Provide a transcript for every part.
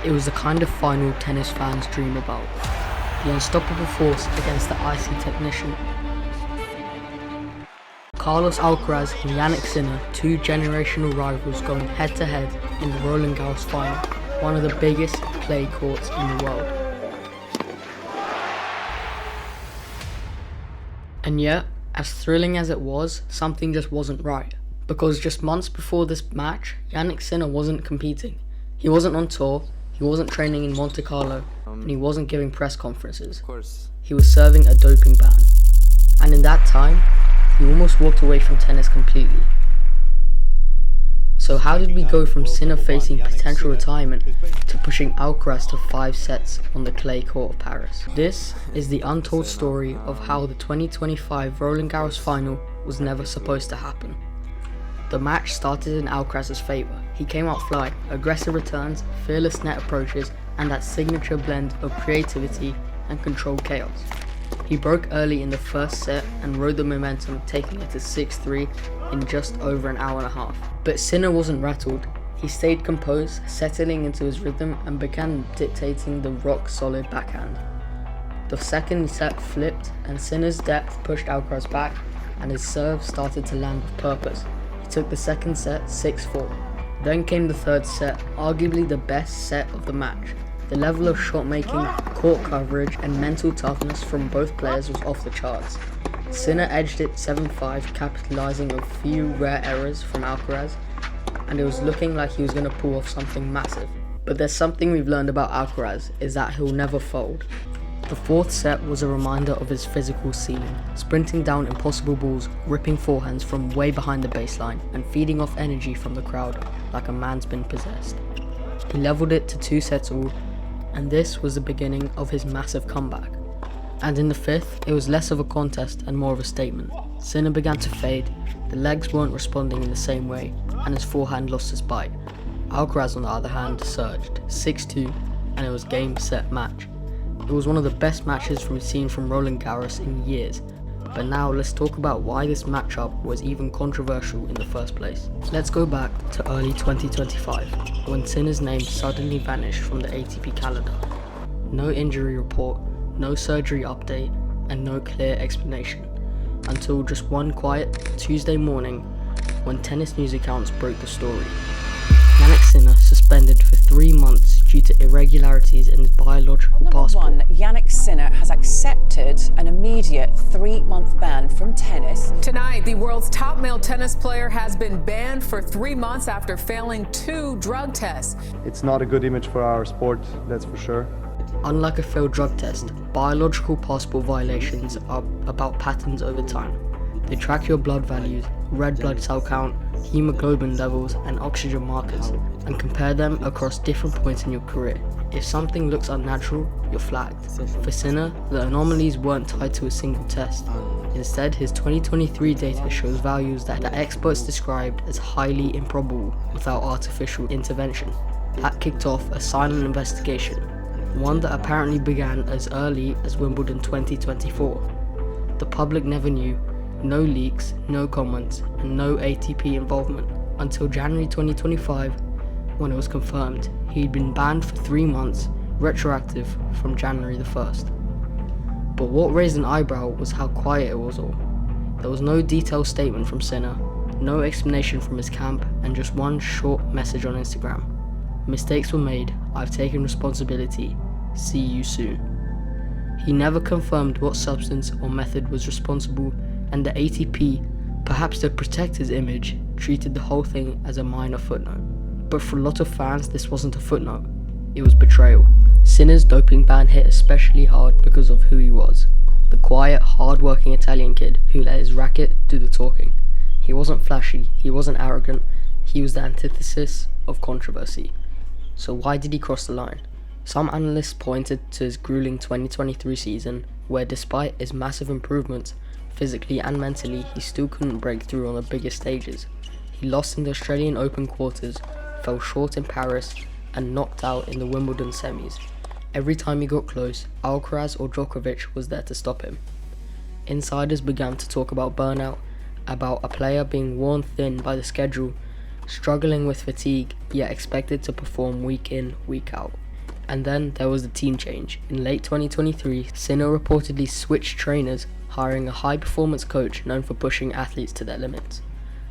It was the kind of final tennis fans dream about. The unstoppable force against the icy technician. Carlos Alcaraz and Jannik Sinner, two generational rivals going head to head in the Roland Garros final, one of the biggest clay courts in the world. And yet, as thrilling as it was, something just wasn't right. Because just months before this match, Jannik Sinner wasn't competing. He wasn't on tour, he wasn't training in Monte Carlo, and he wasn't giving press conferences. He was serving a doping ban. And in that time, he almost walked away from tennis completely. So how did we go from Sinner facing potential retirement to pushing Alcaraz to 5 sets on the clay court of Paris? This is the untold story of how the 2025 Roland Garros final was never supposed to happen. The match started in Alcaraz's favour. He came out flying, aggressive returns, fearless net approaches, and that signature blend of creativity and controlled chaos. He broke early in the first set and rode the momentum, taking it to 6-3 in just over an hour and a half. But Sinner wasn't rattled. He stayed composed, settling into his rhythm and began dictating the rock-solid backhand. The second set flipped and Sinner's depth pushed Alcaraz back and his serve started to land with purpose. He took the second set 6-4. Then came the third set, arguably the best set of the match. The level of shot making, court coverage and mental toughness from both players was off the charts. Sinner edged it 7-5, capitalizing on a few rare errors from Alcaraz, and it was looking like he was going to pull off something massive. But there's something we've learned about Alcaraz, is that he'll never fold. The fourth set was a reminder of his physical ceiling, sprinting down impossible balls, ripping forehands from way behind the baseline, and feeding off energy from the crowd like a man's been possessed. He leveled it to 2 sets all, and this was the beginning of his massive comeback. And in the fifth, it was less of a contest and more of a statement. Sinner began to fade, the legs weren't responding in the same way, and his forehand lost its bite. Alcaraz on the other hand surged, 6-2, and it was game, set, match. It was one of the best matches we've seen from Roland Garros in years. But now let's talk about why this matchup was even controversial in the first place. Let's go back to early 2025, when Sinner's name suddenly vanished from the ATP calendar. No injury report, no surgery update, and no clear explanation. Until just one quiet Tuesday morning, when tennis news accounts broke the story. Jannik Sinner suspended for 3 months due to irregularities in his biological passport. Number 1, Jannik Sinner has accepted an immediate 3-month ban from tennis. Tonight, the world's top male tennis player has been banned for 3 months after failing 2 drug tests. It's not a good image for our sport, that's for sure. Unlike a failed drug test, biological passport violations are about patterns over time. They track your blood values, red blood cell count, hemoglobin levels and oxygen markers, and compare them across different points in your career. If something looks unnatural, you're flagged. For Sinner, the anomalies weren't tied to a single test. Instead, his 2023 data shows values that the experts described as highly improbable without artificial intervention. That kicked off a silent investigation, one that apparently began as early as Wimbledon 2024. The public never knew. No leaks, no comments, and no ATP involvement until January 2025, when it was confirmed he'd been banned for 3 months, retroactive from January the 1st. But what raised an eyebrow was how quiet it was all. There was no detailed statement from Sinner, no explanation from his camp, and just one short message on Instagram. Mistakes were made, I've taken responsibility, see you soon. He never confirmed what substance or method was responsible, and the ATP, perhaps to protect his image, treated the whole thing as a minor footnote. But for a lot of fans, this wasn't a footnote, it was betrayal. Sinner's doping ban hit especially hard because of who he was. The quiet, hard-working Italian kid who let his racket do the talking. He wasn't flashy, he wasn't arrogant, he was the antithesis of controversy. So why did he cross the line? Some analysts pointed to his grueling 2023 season, where despite his massive improvements, physically and mentally, he still couldn't break through on the biggest stages. He lost in the Australian Open quarters, fell short in Paris, and knocked out in the Wimbledon semis. Every time he got close, Alcaraz or Djokovic was there to stop him. Insiders began to talk about burnout, about a player being worn thin by the schedule, struggling with fatigue, yet expected to perform week in, week out. And then there was the team change. In late 2023, Sinner reportedly switched trainers, hiring a high-performance coach known for pushing athletes to their limits.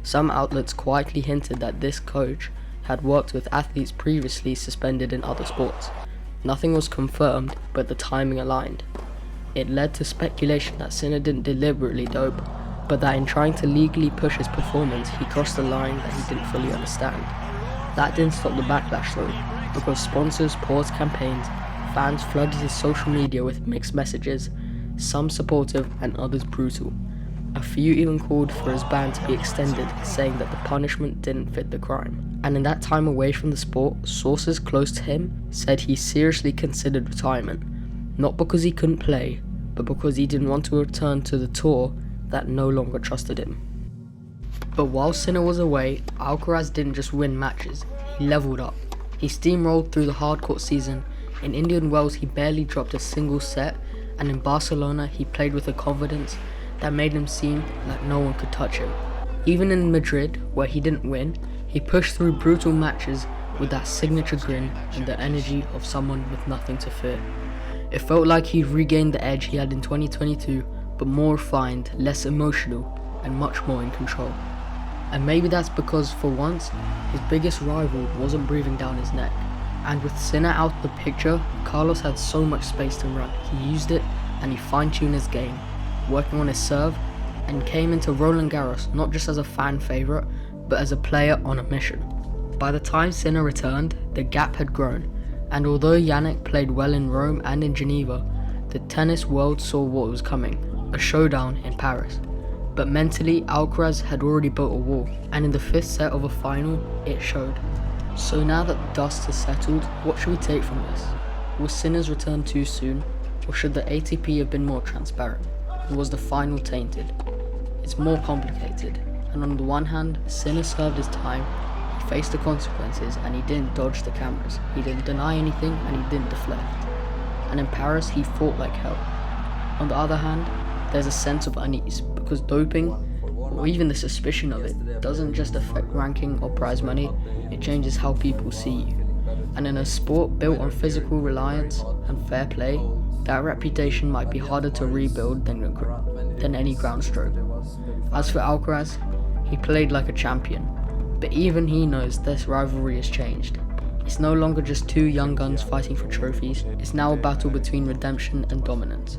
Some outlets quietly hinted that this coach had worked with athletes previously suspended in other sports. Nothing was confirmed, but the timing aligned. It led to speculation that Sinner didn't deliberately dope, but that in trying to legally push his performance, he crossed a line that he didn't fully understand. That didn't stop the backlash though, because sponsors paused campaigns, fans flooded his social media with mixed messages, some supportive and others brutal. A few even called for his ban to be extended, saying that the punishment didn't fit the crime. And in that time away from the sport, sources close to him said he seriously considered retirement, not because he couldn't play, but because he didn't want to return to the tour that no longer trusted him. But while Sinner was away, Alcaraz didn't just win matches, he leveled up. He steamrolled through the hardcourt season. In Indian Wells he barely dropped a single set, and in Barcelona he played with a confidence that made him seem like no one could touch him. Even in Madrid, where he didn't win, he pushed through brutal matches with that signature grin and the energy of someone with nothing to fear. It felt like he'd regained the edge he had in 2022, but more refined, less emotional, and much more in control. And maybe that's because for once, his biggest rival wasn't breathing down his neck. And with Sinner out of the picture, Carlos had so much space to run. He used it and he fine-tuned his game, working on his serve, and came into Roland Garros not just as a fan favourite, but as a player on a mission. By the time Sinner returned, the gap had grown, and although Jannik played well in Rome and in Geneva, the tennis world saw what was coming, a showdown in Paris. But mentally, Alcaraz had already built a wall, and in the fifth set of a final, it showed. So now that the dust has settled, what should we take from this? Was Sinner's return too soon, or should the ATP have been more transparent? Was the final tainted? It's more complicated, and on the one hand, Sinner served his time, he faced the consequences, and he didn't dodge the cameras, he didn't deny anything, and he didn't deflect. And in Paris, he fought like hell. On the other hand, there's a sense of unease, because doping, or even the suspicion of it, doesn't just affect ranking or prize money, it changes how people see you. And in a sport built on physical reliance and fair play, that reputation might be harder to rebuild than any ground stroke. As for Alcaraz, he played like a champion, but even he knows this rivalry has changed. It's no longer just two young guns fighting for trophies, it's now a battle between redemption and dominance.